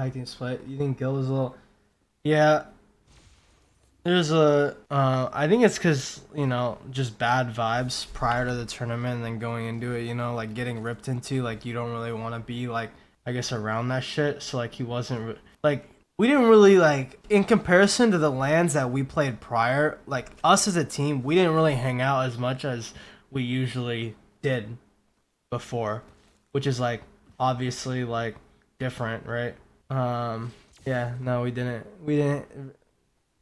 Tag team split. You think Guild is a little? Yeah. There's I think it's because, you know, just bad vibes prior to the tournament and then going into it, you know, like getting ripped into, like you don't really want to be like, I guess, around that shit. So like he wasn't like, we didn't really like, in comparison to the lands that we played prior, like us as a team, we didn't really hang out as much as we usually did before, which is like obviously like different, right? Yeah, no, we didn't.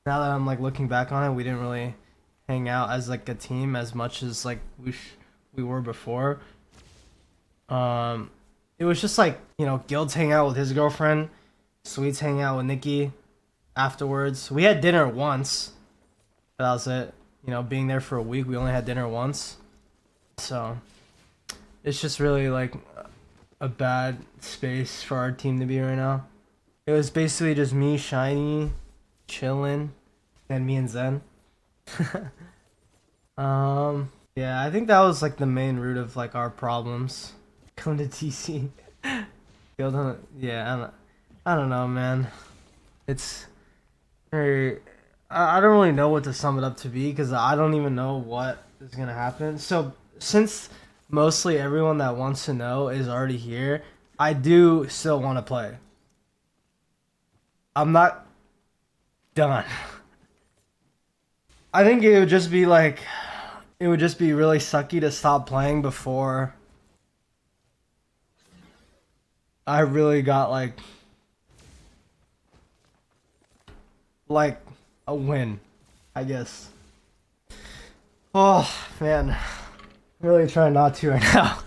Now that I'm like looking back on it, we didn't really hang out as like a team as much as like we were before. It was just like, you know, Guild's hang out with his girlfriend, Sweet's hang out with Nikki afterwards. We had dinner once, but that was it. You know, being there for a week, we only had dinner once. So it's just really like a bad space for our team to be right now. It was basically just me, Shiny, chilling, and me and Zen. Yeah, I think that was like the main root of like our problems. Come to TC. Yeah, I don't know, man. It's very, I don't really know what to sum it up to be because I don't even know what is gonna happen. So since mostly everyone that wants to know is already here, I do still want to play. I'm not done. I think it would just be like, it would just be really sucky to stop playing before I really got like a win, I guess. Oh man, I'm really trying not to right now.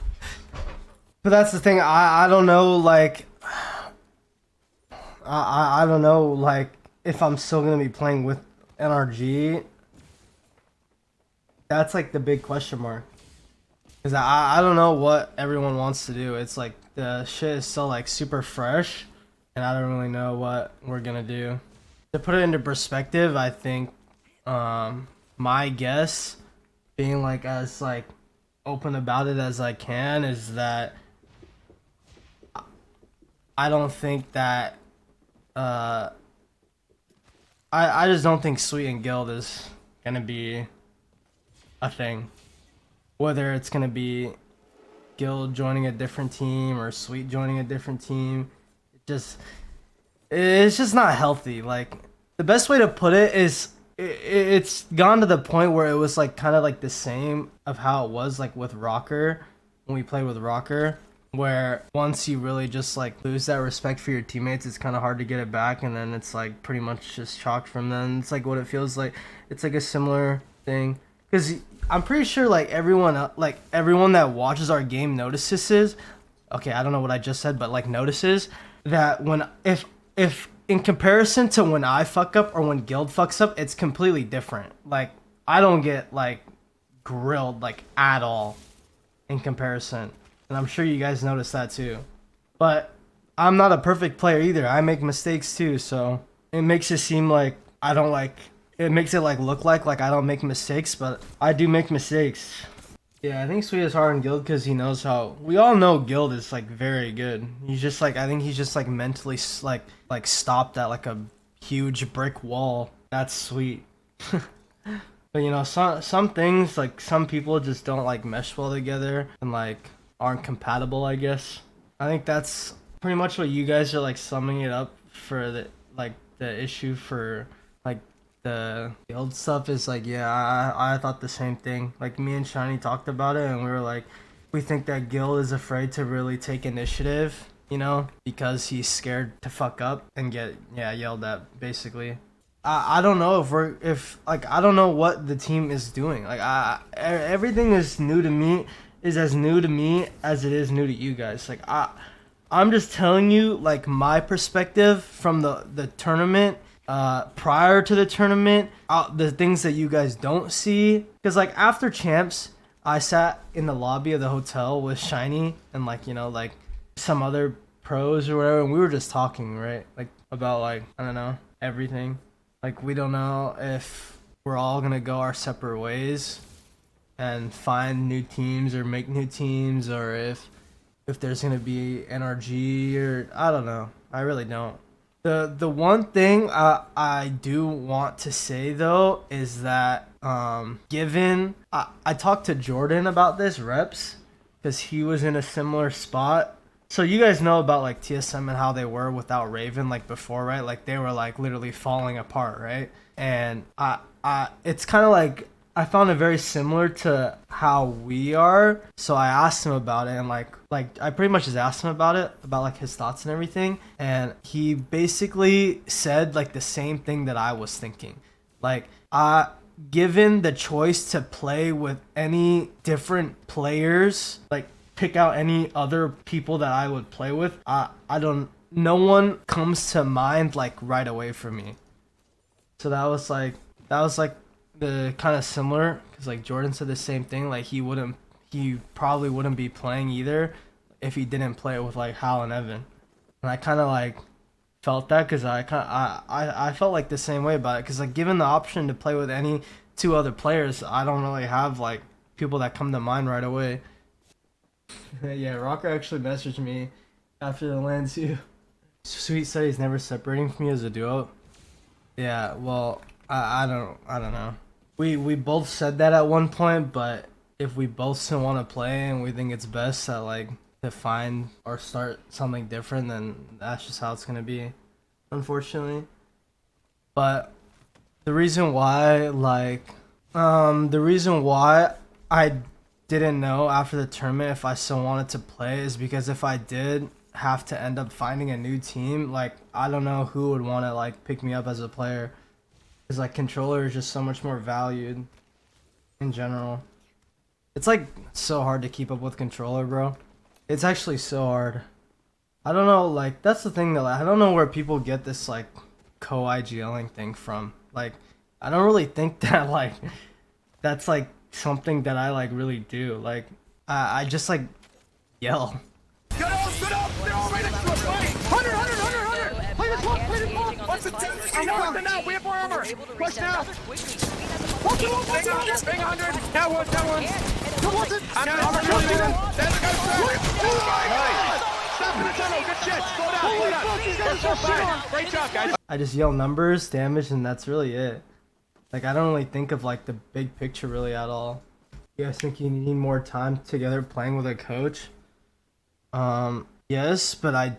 But that's the thing, I don't know, like I don't know, like if I'm still gonna be playing with NRG. That's like the big question mark, because I don't know what everyone wants to do. It's like the shit is still like super fresh, and I don't really know what we're gonna do. To put it into perspective, I think my guess, being like as like open about it as I can, is that I don't think that I just don't think Sweet and Guild is gonna be a thing. Whether it's gonna be Guild joining a different team or Sweet joining a different team, it's just not healthy. Like the best way to put it is it's gone to the point where it was like kind of like the same of how it was like with Rocker when we played with Rocker, where once you really just like lose that respect for your teammates, it's kind of hard to get it back, and then it's like pretty much just chalked from then. It's like what it feels like. It's like a similar thing, because I'm pretty sure like everyone that watches our game notices, okay, I don't know what I just said, but like notices that when if in comparison to when I fuck up or when Guild fucks up, it's completely different. Like I don't get like grilled like at all in comparison. And I'm sure you guys notice that too. But I'm not a perfect player either. I make mistakes too, so it makes it seem like I don't like, it makes it like look like I don't make mistakes, but I do make mistakes. Yeah, I think Sweet is hard on Guild because he knows how, we all know Guild is like very good. He's just like, I think he's just like mentally like stopped at like a huge brick wall. That's Sweet. But you know, some things, like some people just don't like mesh well together and like aren't compatible, I guess. I think that's pretty much what you guys are like summing it up for, the like the issue for like the Guild stuff is like, yeah, I thought the same thing. Like me and Shiny talked about it and we were like, we think that Guild is afraid to really take initiative, you know, because he's scared to fuck up and get yelled at basically. I don't know if I don't know what the team is doing. Like everything is new to me, is as new to me as it is new to you guys. Like I'm just telling you like my perspective from the tournament, prior to the tournament, the things that you guys don't see. Because like after champs, I sat in the lobby of the hotel with Shiny and like, you know, like some other pros or whatever, and we were just talking, right? Like about like, I don't know, everything. Like we don't know if we're all gonna go our separate ways and find new teams or make new teams, or if there's gonna be NRG, or I don't know. I really don't. The one thing I do want to say though is that given I talked to Jordan about this reps because he was in a similar spot. So you guys know about like TSM and how they were without Raven like before, right? Like they were like literally falling apart, right? And it's kind of like I found it very similar to how we are. So I asked him about it, and like I pretty much just asked him about it, about like his thoughts and everything. And he basically said like the same thing that I was thinking. Like given the choice to play with any different players, like pick out any other people that I would play with, no one comes to mind like right away for me. So that was like the kind of similar, because like Jordan said the same thing, like he probably wouldn't be playing either if he didn't play it with like Hal and Evan. And I kind of like felt that, because I felt like the same way about it, because like given the option to play with any two other players, I don't really have like people that come to mind right away. Yeah, Rocker actually messaged me after the LAN too. Sweet said he's never separating from you as a duo. Yeah, well, I don't know. We both said that at one point, but if we both still want to play and we think it's best that like to find or start something different, then that's just how it's gonna be, unfortunately. But the reason why I didn't know after the tournament if I still wanted to play is because if I did have to end up finding a new team, like I don't know who would want to like pick me up as a player, because like controller is just so much more valued in general. It's like so hard to keep up with controller, bro. It's actually so hard. I don't know, like that's the thing that like, I don't know where people get this like co-IGLing thing from. Like I don't really think that like that's like something that I like really do. Like I just like yell. Get up! They're all right next to us! Fight! 100! Play the clock! Watch the 10! I know it now! We have more armor! Push now! Watch it! Bang 100! That one! Who was it? I'm armor coming in! That's got oh my god! Stop in the tunnel! Good shit! Slow down! Great job, guys! I just yell numbers, damage, and that's really it. Like I don't really think of like the big picture really at all. You guys think you need more time together playing with a coach? Yes, but I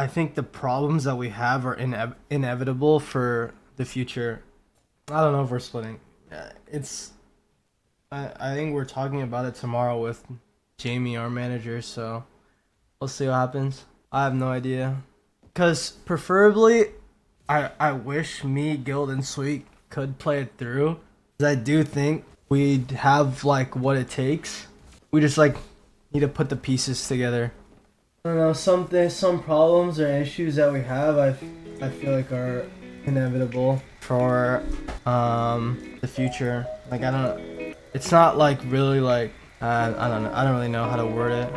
think the problems that we have are inevitable for the future. I don't know if we're splitting. I think we're talking about it tomorrow with Jamie, our manager, so we'll see what happens. I have no idea. Because preferably, I wish me, Guild, and Sweet could play it through. Because I do think we'd have like what it takes. We just like need to put the pieces together. I don't know, some problems or issues that we have, I feel like are inevitable for the future. Like it's not like really like I don't know, I don't really know how to word it.